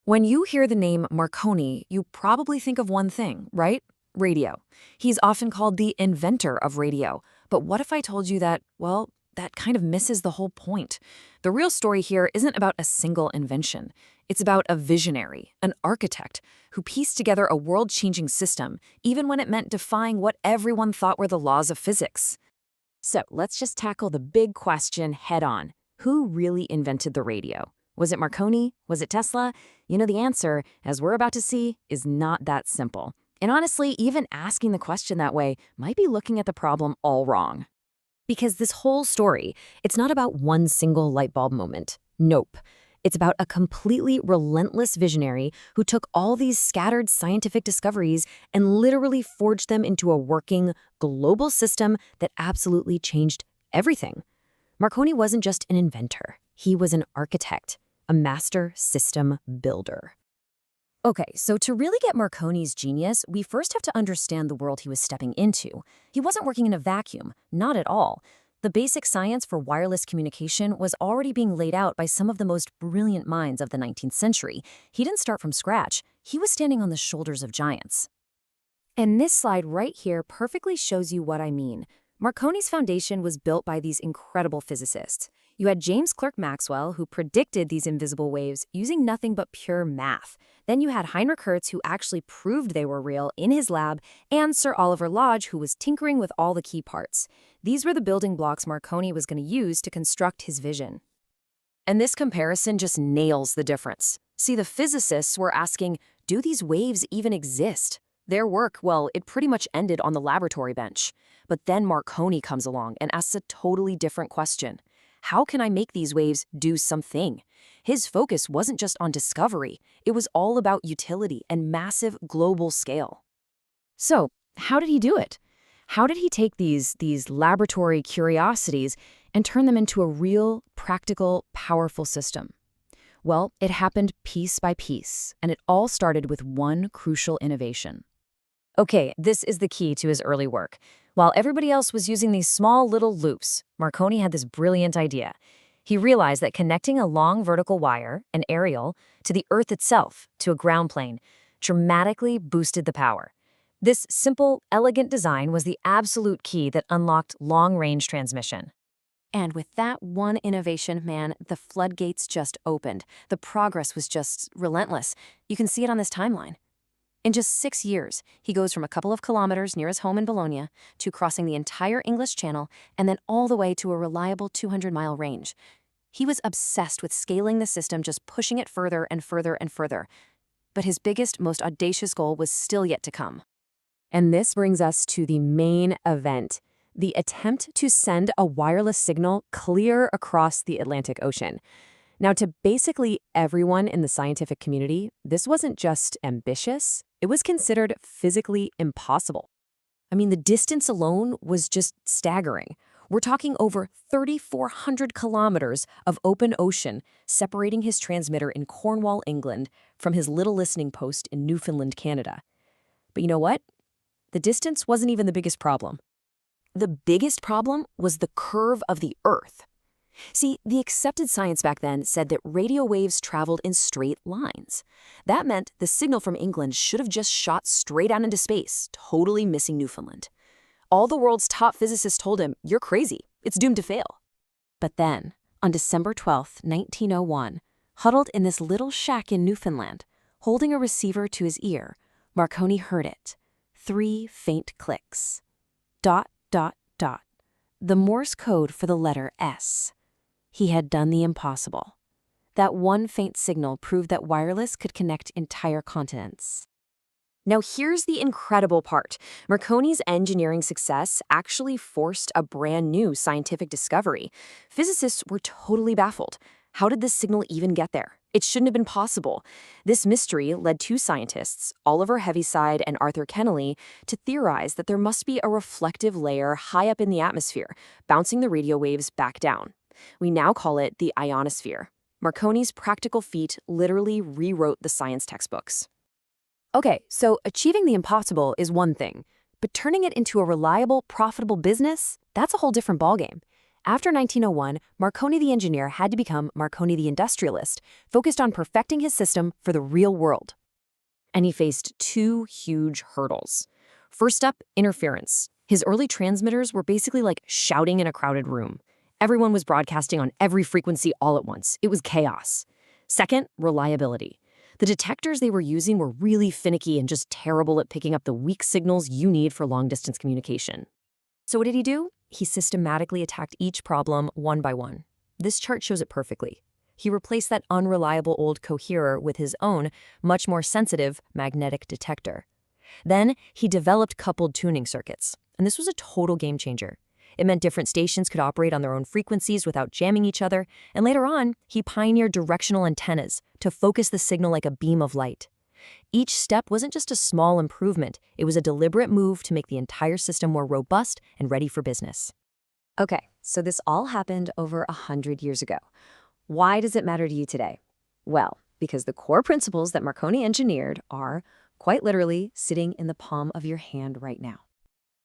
When you hear the name Marconi, you probably think of one thing, right? Radio. He's often called the inventor of radio. But what if I told you that, well, that kind of misses the whole point? The real story here isn't about a single invention. It's about a visionary, an architect, who pieced together a world-changing system, even when it meant defying what everyone thought were the laws of physics. So let's just tackle the big question head on. Who really invented the radio? Was it Marconi? Was it Tesla? You know, the answer, as we're about to see, is not that simple. And honestly, even asking the question that way might be looking at the problem all wrong. Because this whole story, it's not about one single light bulb moment. Nope. It's about a completely relentless visionary who took all these scattered scientific discoveries and literally forged them into a working, global system that absolutely changed everything. Marconi wasn't just an inventor. He was an architect, a master system builder. Okay, so to really get Marconi's genius, we first have to understand the world he was stepping into. He wasn't working in a vacuum, not at all. The basic science for wireless communication was already being laid out by some of the most brilliant minds of the 19th century. He didn't start from scratch. He was standing on the shoulders of giants. And this slide right here perfectly shows you what I mean. Marconi's foundation was built by these incredible physicists. You had James Clerk Maxwell, who predicted these invisible waves using nothing but pure math. Then you had Heinrich Hertz, who actually proved they were real in his lab, and Sir Oliver Lodge, who was tinkering with all the key parts. These were the building blocks Marconi was going to use to construct his vision. And this comparison just nails the difference. See, the physicists were asking, do these waves even exist? Their work, well, it pretty much ended on the laboratory bench. But then Marconi comes along and asks a totally different question. How can I make these waves do something? His focus wasn't just on discovery. It was all about utility and massive global scale. So, how did he do it? How did he take these laboratory curiosities and turn them into a real, practical, powerful system? Well, it happened piece by piece, and it all started with one crucial innovation. Okay, this is the key to his early work. While everybody else was using these small little loops, Marconi had this brilliant idea. He realized that connecting a long vertical wire, an aerial, to the Earth itself, to a ground plane, dramatically boosted the power. This simple, elegant design was the absolute key that unlocked long-range transmission. And with that one innovation, man, the floodgates just opened. The progress was just relentless. You can see it on this timeline. In just 6 years, he goes from a couple of kilometers near his home in Bologna to crossing the entire English Channel and then all the way to a reliable 200-mile range. He was obsessed with scaling the system, just pushing it further and further and further. But his biggest, most audacious goal was still yet to come. And this brings us to the main event, the attempt to send a wireless signal clear across the Atlantic Ocean. Now, to basically everyone in the scientific community, this wasn't just ambitious, it was considered physically impossible. I mean, the distance alone was just staggering. We're talking over 3,400 kilometers of open ocean separating his transmitter in Cornwall, England, from his little listening post in Newfoundland, Canada. But you know what? The distance wasn't even the biggest problem. The biggest problem was the curve of the Earth. See, the accepted science back then said that radio waves traveled in straight lines. That meant the signal from England should have just shot straight out into space, totally missing Newfoundland. All the world's top physicists told him, "You're crazy. It's doomed to fail." But then, on December 12, 1901, huddled in this little shack in Newfoundland, holding a receiver to his ear, Marconi heard it. 3 faint clicks. Dot, dot, dot. The Morse code for the letter S. He had done the impossible. That one faint signal proved that wireless could connect entire continents. Now here's the incredible part. Marconi's engineering success actually forced a brand new scientific discovery. Physicists were totally baffled. How did this signal even get there? It shouldn't have been possible. This mystery led two scientists, Oliver Heaviside and Arthur Kennelly, to theorize that there must be a reflective layer high up in the atmosphere, bouncing the radio waves back down. We now call it the ionosphere. Marconi's practical feat literally rewrote the science textbooks. Okay, so achieving the impossible is one thing, but turning it into a reliable, profitable business, that's a whole different ballgame. After 1901, Marconi the engineer had to become Marconi the industrialist, focused on perfecting his system for the real world. And he faced two huge hurdles. First up, interference. His early transmitters were basically like shouting in a crowded room. Everyone was broadcasting on every frequency all at once. It was chaos. Second, reliability. The detectors they were using were really finicky and just terrible at picking up the weak signals you need for long-distance communication. So what did he do? He systematically attacked each problem one by one. This chart shows it perfectly. He replaced that unreliable old coherer with his own, much more sensitive magnetic detector. Then he developed coupled tuning circuits, and this was a total game changer. It meant different stations could operate on their own frequencies without jamming each other, and later on, he pioneered directional antennas to focus the signal like a beam of light. Each step wasn't just a small improvement, it was a deliberate move to make the entire system more robust and ready for business. Okay, so this all happened over 100 years ago. Why does it matter to you today? Well, because the core principles that Marconi engineered are, quite literally, sitting in the palm of your hand right now.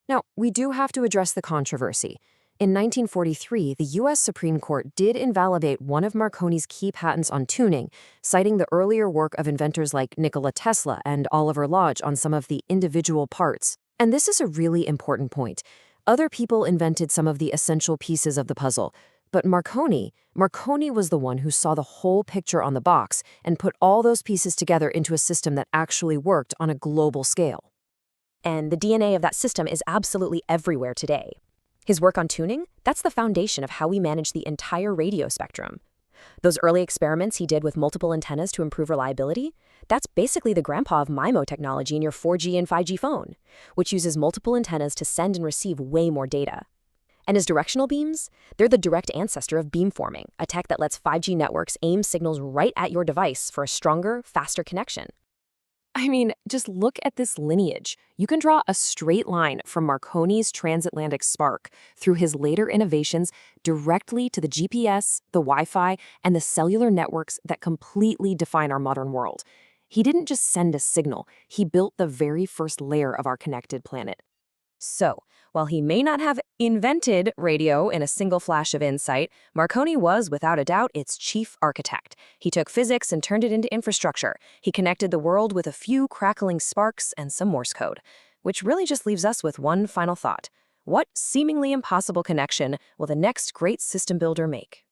Now, we do have to address the controversy. In 1943, the U.S. Supreme Court did invalidate one of Marconi's key patents on tuning, citing the earlier work of inventors like Nikola Tesla and Oliver Lodge on some of the individual parts. And this is a really important point. Other people invented some of the essential pieces of the puzzle, but Marconi was the one who saw the whole picture on the box and put all those pieces together into a system that actually worked on a global scale. And the DNA of that system is absolutely everywhere today. His work on tuning, that's the foundation of how we manage the entire radio spectrum. Those early experiments he did with multiple antennas to improve reliability, that's basically the grandpa of MIMO technology in your 4G and 5G phone, which uses multiple antennas to send and receive way more data. And his directional beams, they're the direct ancestor of beamforming, a tech that lets 5G networks aim signals right at your device for a stronger, faster connection. I mean, just look at this lineage. You can draw a straight line from Marconi's transatlantic spark through his later innovations directly to the GPS, the Wi-Fi, and the cellular networks that completely define our modern world. He didn't just send a signal, he built the very first layer of our connected planet. So, while he may not have invented radio in a single flash of insight, Marconi was, without a doubt, its chief architect. He took physics and turned it into infrastructure. He connected the world with a few crackling sparks and some Morse code. Which really just leaves us with one final thought. What seemingly impossible connection will the next great system builder make?